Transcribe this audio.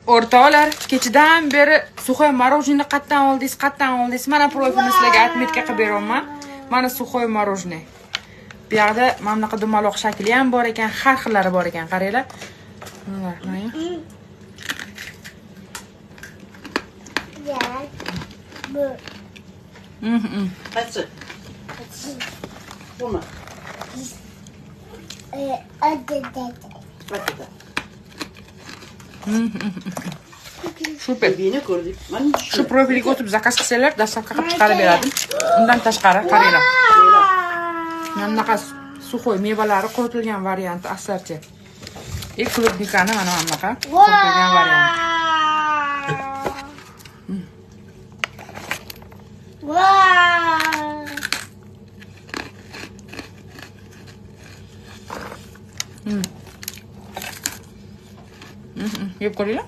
O'rtoqlar, kechadan beri suxoy morojniy qatdan oldingiz? Mana profilni sizlarga отметка qilib beraman. Mana suxoy morojniy. Bu yerda mana bunaqa dumaloq shakli ham bor ekan, har xillari bor ekan, qaranglar. Mana. Qaysi? Buni. Super. Beni ko'rdik. Mana Shu profilga o'tib zakaz qilsanglar, dastavka qilib chiqarib beradim. Undan tashqari qaranglar. Mana bunaqa suxoy mevalari quritilgan varianti assorti. Klubnikani mana bunaqa quritilgan varianti. Yeb ko'ringlar.